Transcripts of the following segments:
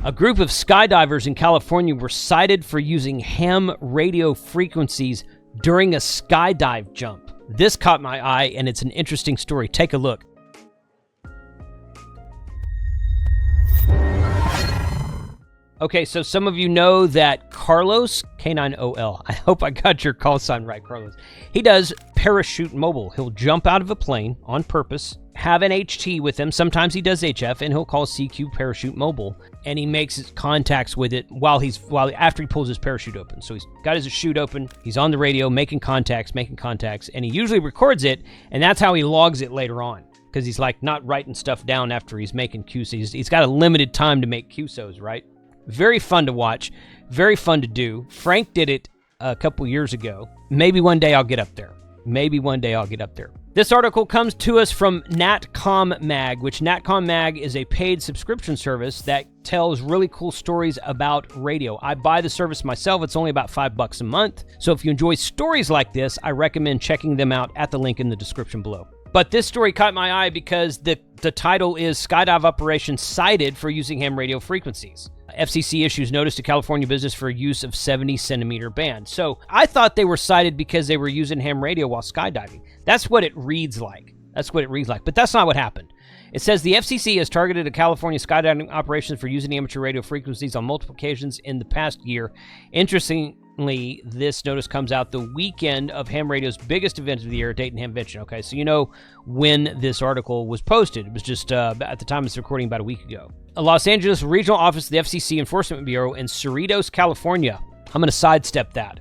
A group of skydivers in California were cited for using ham radio frequencies during a skydive jump. This caught my eye, and it's an interesting story. Take a look. Okay, so some of you know that Carlos, K9OL, I hope I got your call sign right, Carlos. He does parachute mobile. He'll jump out of a plane on purpose, have an HT with him. Sometimes he does HF, and he'll call CQ parachute mobile, and he makes his contacts with it after he pulls his parachute open. So he's got his chute open, he's on the radio making contacts, and he usually records it, and that's how he logs it later on, because he's like not writing stuff down after he's making QSOs. He's got a limited time to make QSOs, right? Very fun to watch, very fun to do. Frank did it a couple years ago. Maybe one day I'll get up there. This article comes to us from Natcom Mag, which Natcom Mag is a paid subscription service that tells really cool stories about radio. I buy the service myself. It's only about $5 a month. So if you enjoy stories like this, I recommend checking them out at the link in the description below. But this story caught my eye because the title is Skydive Operation Cited for Using Ham Radio Frequencies. FCC issues notice to California business for use of 70-centimeter band. So I thought they were cited because they were using ham radio while skydiving. That's what it reads like. But that's not what happened. It says the FCC has targeted a California skydiving operation for using amateur radio frequencies on multiple occasions in the past year. Interestingly, this notice comes out the weekend of ham radio's biggest event of the year, Dayton Hamvention. Okay, so you know when this article was posted. It was just at the time of this recording about a week ago. A Los Angeles regional office of the FCC Enforcement Bureau in Cerritos, California. I'm going to sidestep that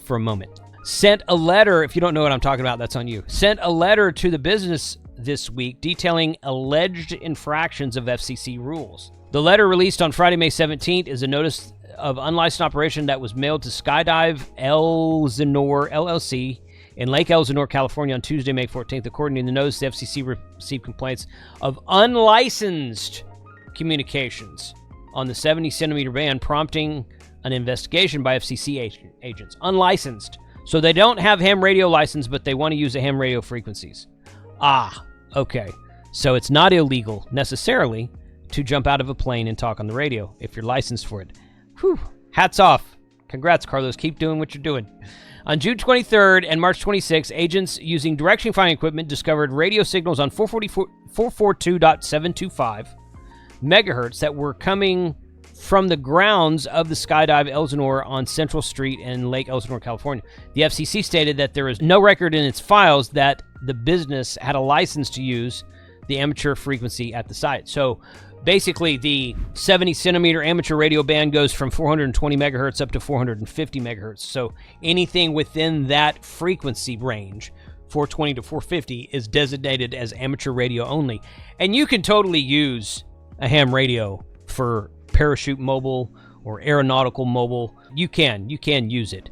for a moment. Sent a letter, if you don't know what I'm talking about, that's on you. Sent a letter to the business this week detailing alleged infractions of FCC rules. The letter released on Friday, May 17th is a notice of unlicensed operation that was mailed to Skydive Elsinore LLC in Lake Elsinore, California on Tuesday, May 14th. According to the notice, the FCC received complaints of unlicensed communications on the 70-centimeter band, prompting an investigation by FCC agents. Unlicensed. So they don't have ham radio license, but they want to use the ham radio frequencies. Okay. So it's not illegal, necessarily, to jump out of a plane and talk on the radio if you're licensed for it. Whew. Hats off. Congrats, Carlos. Keep doing what you're doing. On June 23rd and March 26th, agents using direction-finding equipment discovered radio signals on 442.725 megahertz that were coming from the grounds of the Skydive Elsinore on Central Street in Lake Elsinore, California. The FCC stated that there is no record in its files that the business had a license to use the amateur frequency at the site. So basically, the 70-centimeter amateur radio band goes from 420 megahertz up to 450 megahertz. So anything within that frequency range, 420 to 450, is designated as amateur radio only. And you can totally use a ham radio for parachute mobile or aeronautical mobile. You can use it.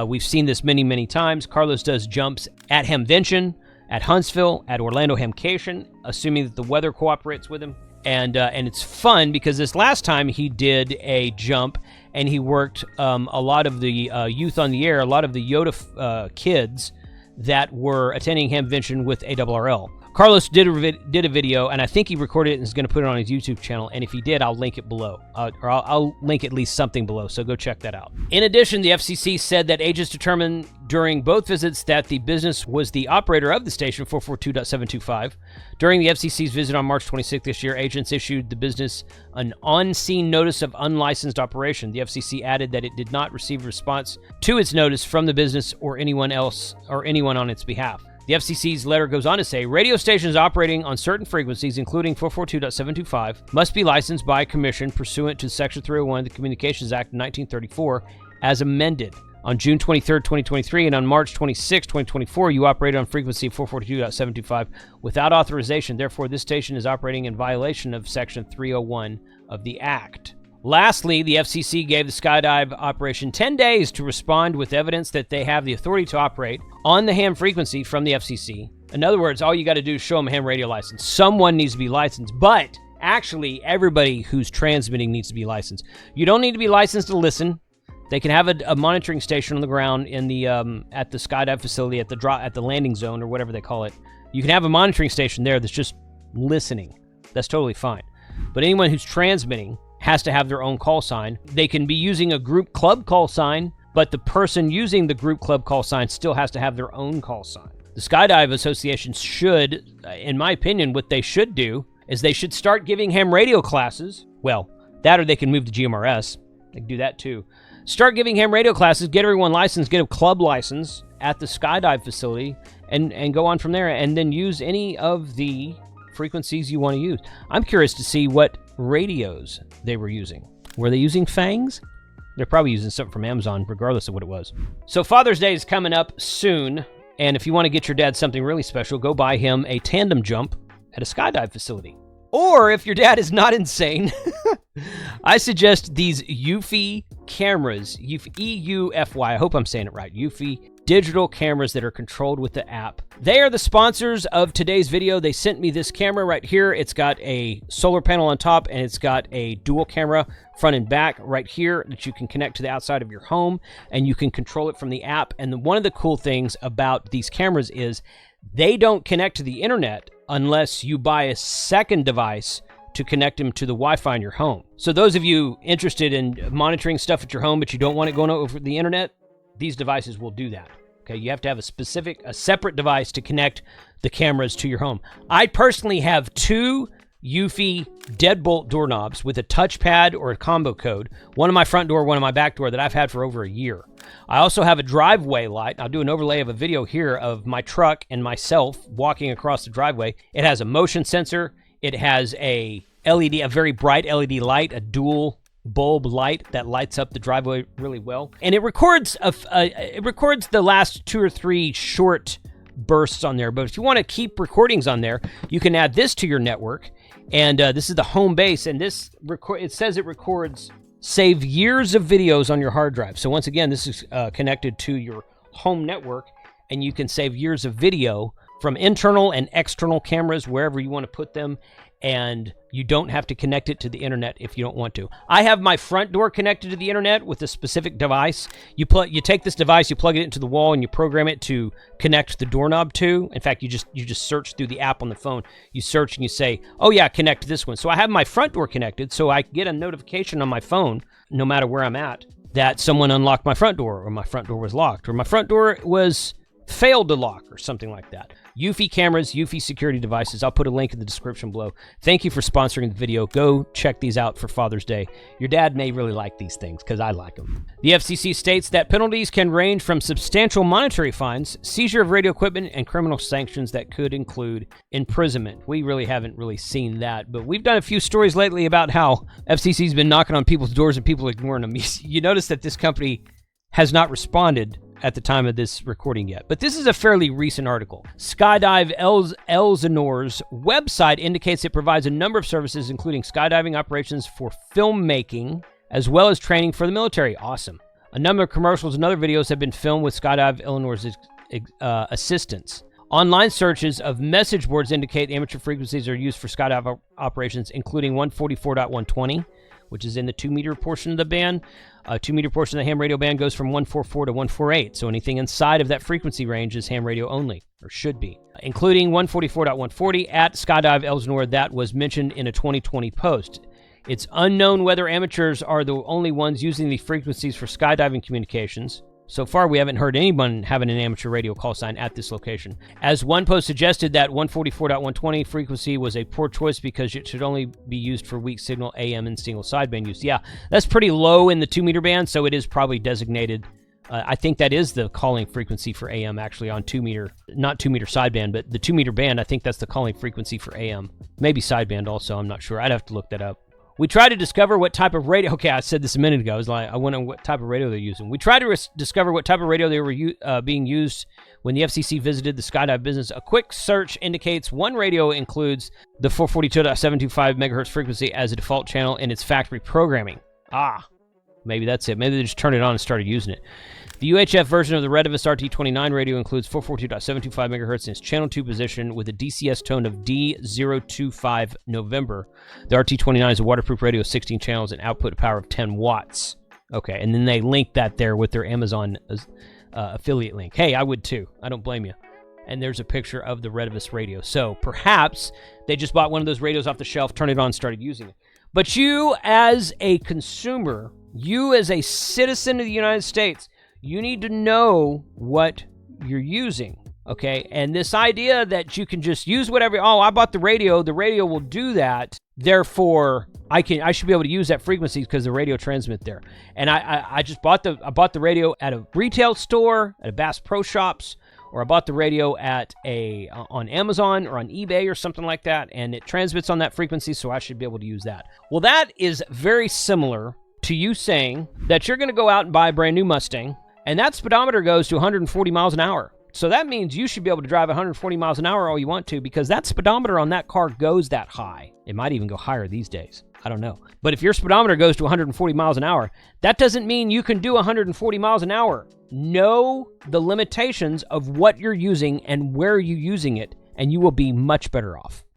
We've seen this many times. Carlos does jumps at Hamvention, at Huntsville, at Orlando Hamcation, assuming that the weather cooperates with him. And it's fun because this last time he did a jump and he worked a lot of the youth on the air, a lot of the Yoda kids that were attending Hamvention with ARRL. Carlos did a video, and I think he recorded it and is going to put it on his YouTube channel. And if he did, I'll link it below, or I'll link at least something below. So go check that out. In addition, the FCC said that agents determined during both visits that the business was the operator of the station 442.725. During the FCC's visit on March 26th this year, agents issued the business an on-scene notice of unlicensed operation. The FCC added that it did not receive a response to its notice from the business or anyone else or anyone on its behalf. The FCC's letter goes on to say, radio stations operating on certain frequencies, including 442.725, must be licensed by commission pursuant to Section 301 of the Communications Act of 1934, as amended. On June 23, 2023, and on March 26, 2024, you operated on frequency of 442.725 without authorization. Therefore, this station is operating in violation of Section 301 of the Act. Lastly, the FCC gave the Skydive operation 10 days to respond with evidence that they have the authority to operate on the ham frequency from the FCC. In other words, all you got to do is show them a ham radio license. Someone needs to be licensed, but actually everybody who's transmitting needs to be licensed. You don't need to be licensed to listen. They can have a monitoring station on the ground in the at the Skydive facility at the landing zone or whatever they call it. You can have a monitoring station there that's just listening. That's totally fine. but anyone who's transmitting has to have their own call sign. They can be using a group club call sign, but the person using the group club call sign still has to have their own call sign. The Skydive Association should, in my opinion, what they should do is they should start giving ham radio classes. Well, that or they can move to GMRS. They can do that too. Start giving ham radio classes, get everyone licensed, get a club license at the Skydive facility, and go on from there, and then use any of the frequencies you want to use. I'm curious to see what radios they were using. Were they using Fangs? They're probably using something from Amazon, regardless of what it was. So Father's Day is coming up soon, and if you want to get your dad something really special, go buy him a tandem jump at a Skydive facility. Or if your dad is not insane, I suggest these Eufy cameras, E-U-F-Y, I hope I'm saying it right, Eufy digital cameras that are controlled with the app. They are the sponsors of today's video. They sent me this camera right here. It's got a solar panel on top, and it's got a dual camera front and back right here that you can connect to the outside of your home, and you can control it from the app. And one of the cool things about these cameras is they don't connect to the internet unless you buy a second device to connect them to the Wi-Fi in your home. So those of you interested in monitoring stuff at your home, but you don't want it going over the internet, these devices will do that. Okay, you have to have a separate device to connect the cameras to your home. I personally have two Eufy deadbolt doorknobs with a touchpad or a combo code. One on my front door, one on my back door that I've had for over a year. I also have a driveway light. I'll do an overlay of a video here of my truck and myself walking across the driveway. It has a motion sensor. It has a LED, a very bright LED light, a dual bulb light that lights up the driveway really well. And it records the last 2 or 3 short bursts on there. But if you want to keep recordings on there, you can add this to your network. And this is the home base, and it says it records, save years of videos on your hard drive. So once again, this is connected to your home network, and you can save years of video from internal and external cameras, wherever you want to put them, and you don't have to connect it to the internet if you don't want to. I have my front door connected to the internet with a specific device. You take this device, you plug it into the wall, and you program it to connect the doorknob to. In fact, you just search through the app on the phone. You search and you say, oh yeah, connect this one. So I have my front door connected, so I get a notification on my phone, no matter where I'm at, that someone unlocked my front door, or my front door was locked, or my front door was failed to lock, or something like that. Eufy cameras, Eufy security devices. I'll put a link in the description below. Thank you for sponsoring the video. Go check these out for Father's Day. Your dad may really like these things, because I like them. The FCC states that penalties can range from substantial monetary fines, seizure of radio equipment, and criminal sanctions that could include imprisonment. We really haven't seen that, but we've done a few stories lately about how FCC's been knocking on people's doors and people ignoring them. You notice that this company has not responded at the time of this recording yet. But this is a fairly recent article. Skydive Elsinore's website indicates it provides a number of services, including skydiving operations for filmmaking, as well as training for the military. Awesome. A number of commercials and other videos have been filmed with Skydive Elsinore's assistance. Online searches of message boards indicate amateur frequencies are used for skydive operations, including 144.120, which is in the 2-meter portion of the band. 2-meter portion of the ham radio band goes from 144 to 148, so anything inside of that frequency range is ham radio only, or should be, including 144.140 at Skydive Elsinore that was mentioned in a 2020 post. It's unknown whether amateurs are the only ones using the frequencies for skydiving communications. So far, we haven't heard anyone having an amateur radio call sign at this location. As one post suggested, that 144.120 frequency was a poor choice because it should only be used for weak signal AM and single sideband use. Yeah, that's pretty low in the 2-meter band, so it is probably designated. I think that is the calling frequency for AM, actually, on 2-meter, not 2-meter sideband, but the 2-meter band, I think that's the calling frequency for AM. Maybe sideband also, I'm not sure. I'd have to look that up. We tried to discover what type of radio... Okay, I said this a minute ago. I wonder what type of radio they're using. We tried to discover what type of radio they were being used when the FCC visited the skydive business. A quick search indicates one radio includes the 442.725 megahertz frequency as a default channel in its factory programming. Maybe that's it. Maybe they just turned it on and started using it. The UHF version of the Redivus RT29 radio includes 442.725 megahertz in its channel 2 position with a DCS tone of D025 November. The RT29 is a waterproof radio with 16 channels and output power of 10 watts. Okay, and then they link that there with their Amazon affiliate link. Hey, I would too. I don't blame you. and there's a picture of the Retevis radio. So perhaps they just bought one of those radios off the shelf, turned it on, started using it. But you as a consumer, you as a citizen of the United States, you need to know what you're using, okay? And this idea that you can just use whatever, oh, I bought the radio will do that, therefore I should be able to use that frequency because the radio transmit there. And I bought the radio at a retail store, at a Bass Pro Shops, or I bought the radio at on Amazon or on eBay or something like that, and it transmits on that frequency, so I should be able to use that. Well, that is very similar to you saying that you're going to go out and buy a brand new Mustang, and that speedometer goes to 140 miles an hour. So that means you should be able to drive 140 miles an hour all you want to, because that speedometer on that car goes that high. It might even go higher these days. I don't know. But if your speedometer goes to 140 miles an hour, that doesn't mean you can do 140 miles an hour. Know the limitations of what you're using and where you're using it, and you will be much better off.